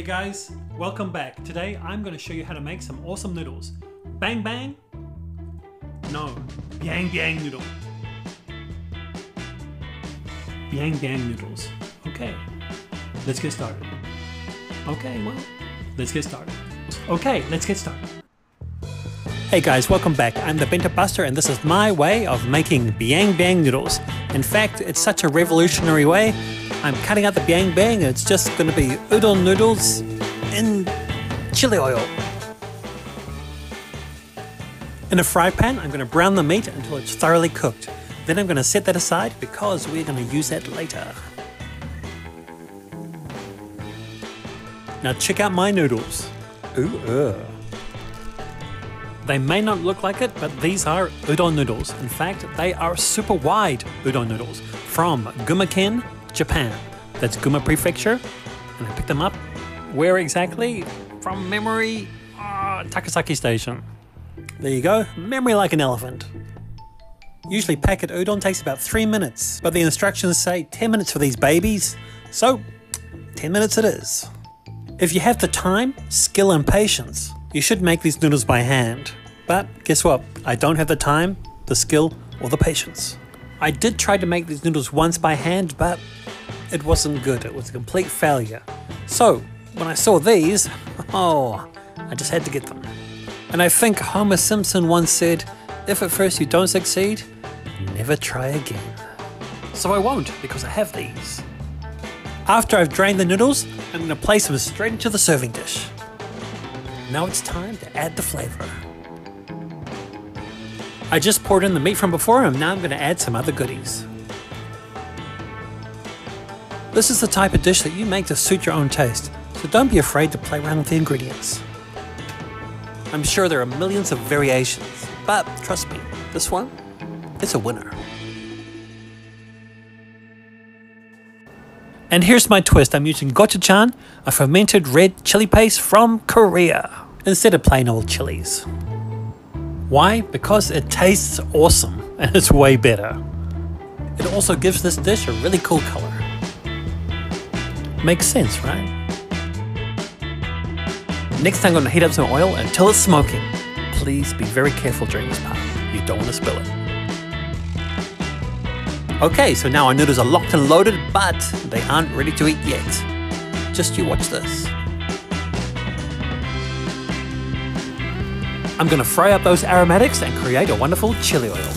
guys, welcome back. Today I'm going to show you how to make some awesome noodles. Bang Bang? No, Biang Biang noodle. Biang Biang noodles. Okay, let's get started. Let's get started. Hey guys, welcome back. I'm the Bento Buster and this is my way of making Biang Biang noodles. In fact, it's such a revolutionary way. I'm cutting out the Biang Biang. It's just going to be udon noodles in chili oil. In a fry pan, I'm going to brown the meat until it's thoroughly cooked. Then I'm going to set that aside because we're going to use that later. Now check out my noodles. They may not look like it, but these are udon noodles. In fact, they are super wide udon noodles from Gunma, Japan. That's Gunma prefecture. And I picked them up. Where exactly? From memory, Takasaki station. There you go, memory like an elephant. Usually packet udon takes about 3 minutes, but the instructions say 10 minutes for these babies, so 10 minutes it is. If you have the time, skill and patience, you should make these noodles by hand. But guess what? I don't have the time, the skill, or the patience. I did try to make these noodles once by hand, but it wasn't good. It was a complete failure. So when I saw these, I just had to get them. And I think Homer Simpson once said, if at first you don't succeed, never try again. So I won't, because I have these. After I've drained the noodles, I'm going to place them straight into the serving dish. Now it's time to add the flavor. I just poured in the meat from before and now I'm going to add some other goodies. This is the type of dish that you make to suit your own taste, so don't be afraid to play around with the ingredients. I'm sure there are millions of variations, but trust me, this one, it's a winner. And here's my twist. I'm using Gochujang, a fermented red chili paste from Korea, instead of plain old chilies. Why? Because it tastes awesome and it's way better. It also gives this dish a really cool color. Makes sense, right? Next I'm going to heat up some oil until it's smoking. Please be very careful during this part. You don't want to spill it. Okay, so now our noodles are locked and loaded, but they aren't ready to eat yet. Just you watch this. I'm going to fry up those aromatics and create a wonderful chili oil.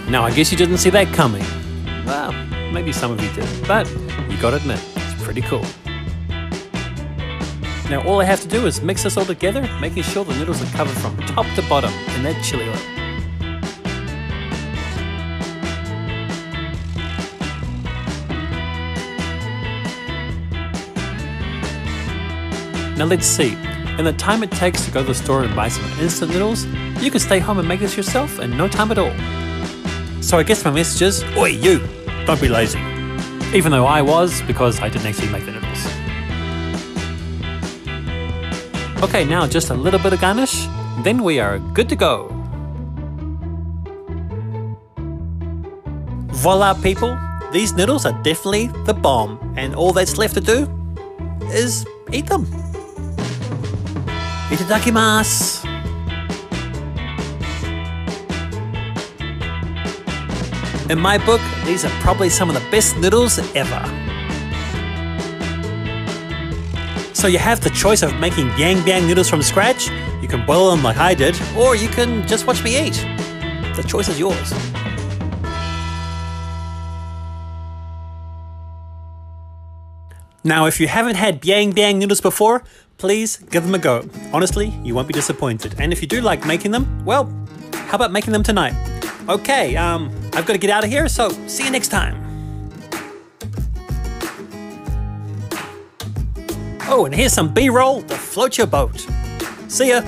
Now I guess you didn't see that coming. Well, maybe some of you did, but you gotta admit, it's pretty cool. Now all I have to do is mix this all together, making sure the noodles are covered from top to bottom in that chili oil. Now let's see, in the time it takes to go to the store and buy some instant noodles, you can stay home and make this yourself in no time at all. So I guess my message is, oi you, don't be lazy. Even though I was, because I didn't actually make the noodles. Okay, now just a little bit of garnish, then we are good to go. Voila people, these noodles are definitely the bomb, and all that's left to do is eat them. Itadakimasu! In my book, these are probably some of the best noodles ever. So you have the choice of making Biang Biang noodles from scratch. You can boil them like I did, or you can just watch me eat. The choice is yours. Now if you haven't had Biang Biang noodles before, please give them a go. Honestly, you won't be disappointed. And if you do like making them, well, how about making them tonight? Okay, I've got to get out of here, so see you next time. Oh, and here's some B-roll to float your boat. See ya.